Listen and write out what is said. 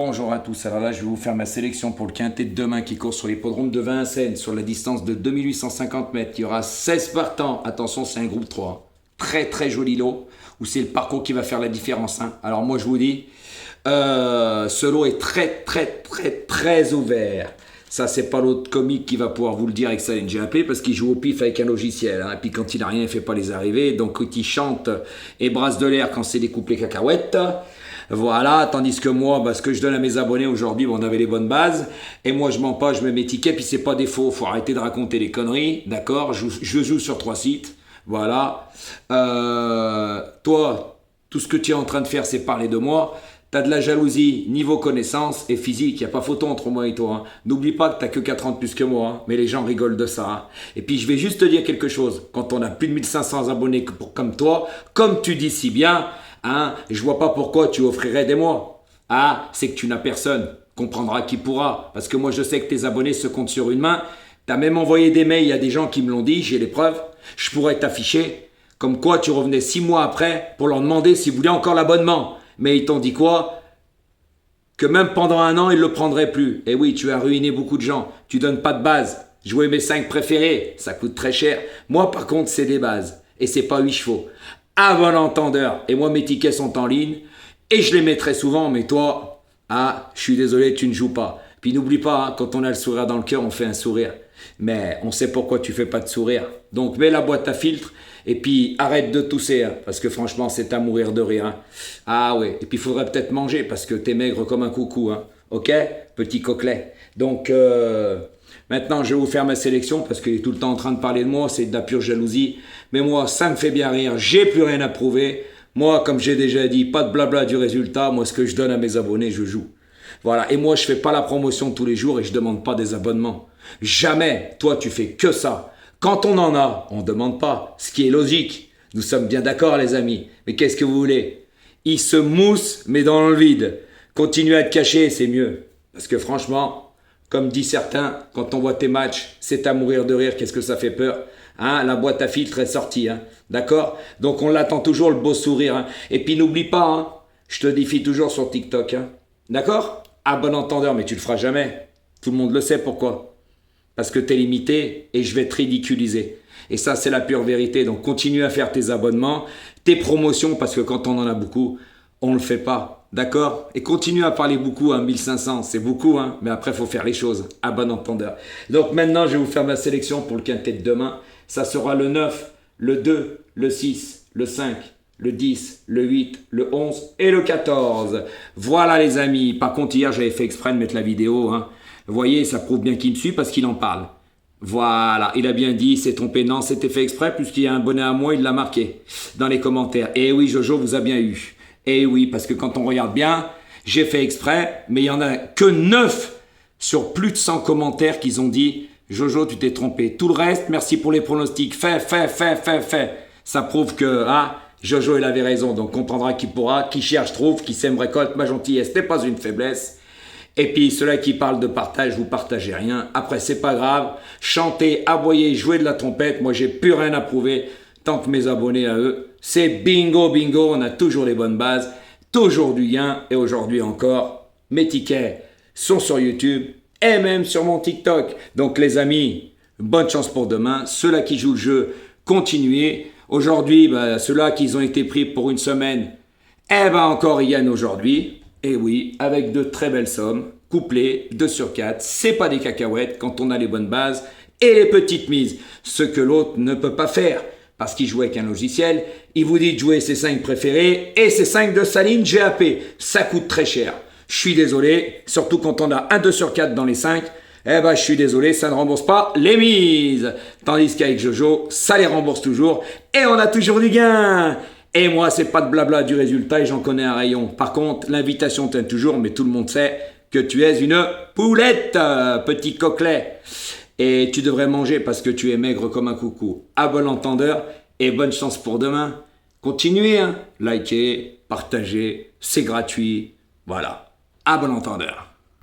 Bonjour à tous, alors là je vais vous faire ma sélection pour le quintet de demain qui court sur l'hippodrome de Vincennes sur la distance de 2850 mètres. Il y aura 16 partants, attention c'est un groupe 3, très très joli lot, où c'est le parcours qui va faire la différence. Alors moi je vous dis, ce lot est très ouvert. Ça c'est pas l'autre comique qui va pouvoir vous le dire avec sa NGAP parce qu'il joue au pif avec un logiciel. Et puis quand il a rien, il fait pas les arrivées. Donc quand il chante et brasse de l'air quand c'est des couplets cacahuètes. Voilà, tandis que moi, ce que je donne à mes abonnés aujourd'hui, on avait les bonnes bases. Et moi, je mens pas, je mets mes tickets, puis c'est pas des faux. Faut arrêter de raconter des conneries, d'accord? Je joue sur 3 sites, voilà. Toi, tout ce que tu es en train de faire, c'est parler de moi. T'as de la jalousie, niveau connaissance et physique. Il n'y a pas photo entre moi et toi. N'oublie pas que t'as que 4 ans de plus que moi. Mais les gens rigolent de ça. Et puis, je vais juste te dire quelque chose. Quand on a plus de 1500 abonnés comme toi, comme tu dis si bien... je vois pas pourquoi tu offrirais des mois. C'est que tu n'as personne. Comprendra qui pourra. Parce que moi, je sais que tes abonnés se comptent sur une main. Tu as même envoyé des mails à des gens qui me l'ont dit. J'ai les preuves. Je pourrais t'afficher. Comme quoi, tu revenais 6 mois après pour leur demander s'ils voulaient encore l'abonnement. Mais ils t'ont dit quoi? Que même pendant 1 an, ils ne le prendraient plus. Et oui, tu as ruiné beaucoup de gens. Tu donnes pas de base. Jouer mes 5 préférés, ça coûte très cher. Moi, par contre, c'est des bases. Et c'est pas 8 chevaux. À bon entendeur. Et moi, mes tickets sont en ligne. Et je les mets très souvent. Mais toi, je suis désolé, tu ne joues pas. Puis n'oublie pas, quand on a le sourire dans le cœur, on fait un sourire. Mais on sait pourquoi tu fais pas de sourire. Donc mets la boîte à filtre. Et puis arrête de tousser. Parce que franchement, c'est à mourir de rire. Ouais. Et puis il faudrait peut-être manger. Parce que t'es maigre comme un coucou. Ok? Petit coquelet. Donc... maintenant, je vais vous faire ma sélection parce qu'il est tout le temps en train de parler de moi, c'est de la pure jalousie. Mais moi, ça me fait bien rire, j'ai plus rien à prouver. Moi, comme j'ai déjà dit, pas de blabla du résultat. Moi, ce que je donne à mes abonnés, je joue. Voilà, et moi, je fais pas la promotion tous les jours et je demande pas des abonnements. Jamais, toi, tu fais que ça. Quand on en a, on demande pas, ce qui est logique. Nous sommes bien d'accord, les amis. Mais qu'est-ce que vous voulez? Ils se moussent, mais dans le vide. Continuez à te cacher, c'est mieux. Parce que franchement... Comme disent certains, quand on voit tes matchs, c'est à mourir de rire, qu'est-ce que ça fait peur. La boîte à filtre est sortie, d'accord? Donc on l'attend toujours, le beau sourire. Et puis n'oublie pas, je te défie toujours sur TikTok, d'accord? À bon entendeur, mais tu le feras jamais. Tout le monde le sait, pourquoi? Parce que t'es limité et je vais te ridiculiser. Et ça, c'est la pure vérité. Donc continue à faire tes abonnements, tes promotions, parce que quand on en a beaucoup, on ne le fait pas. D'accord? Et continue à parler beaucoup, 1500, c'est beaucoup, mais après, il faut faire les choses, à bon entendeur. Donc maintenant, je vais vous faire ma sélection pour le quintet de demain. Ça sera le 9, le 2, le 6, le 5, le 10, le 8, le 11 et le 14. Voilà les amis. Par contre, hier, j'avais fait exprès de mettre la vidéo. Vous voyez, ça prouve bien qu'il me suit parce qu'il en parle. Voilà, il a bien dit, c'est trompé. Non, c'était fait exprès puisqu'il y a un bonnet à moi, il l'a marqué dans les commentaires. Et oui, Jojo vous a bien eu. Et oui, parce que quand on regarde bien, j'ai fait exprès, mais il n'y en a que 9 sur plus de 100 commentaires qu'ils ont dit « Jojo, tu t'es trompé ». Tout le reste, merci pour les pronostics. Fait. Ça prouve que Jojo, il avait raison. Donc, comprendra qui pourra, qui cherche, trouve, qui sème, récolte. Ma gentillesse n'est pas une faiblesse. Et puis, ceux-là qui parlent de partage, vous partagez rien. Après, c'est pas grave. Chantez, aboyez, jouez de la trompette. Moi, j'ai plus rien à prouver. Tant que mes abonnés à eux, c'est bingo, on a toujours les bonnes bases, toujours du gain, et aujourd'hui encore, mes tickets sont sur YouTube, et même sur mon TikTok. Donc les amis, bonne chance pour demain, ceux-là qui jouent le jeu, continuez. Aujourd'hui, ceux-là qui ont été pris pour une semaine, encore ils gagnent aujourd'hui, et oui, avec de très belles sommes, couplées, 2 sur 4, c'est pas des cacahuètes quand on a les bonnes bases, et les petites mises, ce que l'autre ne peut pas faire. Parce qu'il joue avec un logiciel, il vous dit de jouer ses 5 préférés et ses 5 de sa ligne GAP. Ça coûte très cher. Je suis désolé, surtout quand on a un 2 sur 4 dans les 5, je suis désolé, ça ne rembourse pas les mises. Tandis qu'avec Jojo, ça les rembourse toujours et on a toujours du gain. Et moi, c'est pas de blabla du résultat et j'en connais un rayon. Par contre, l'invitation tient toujours, mais tout le monde sait que tu es une poulette, petit coquelet. Et tu devrais manger parce que tu es maigre comme un coucou. À bon entendeur et bonne chance pour demain. Continuez, likez, partagez, c'est gratuit. Voilà, à bon entendeur.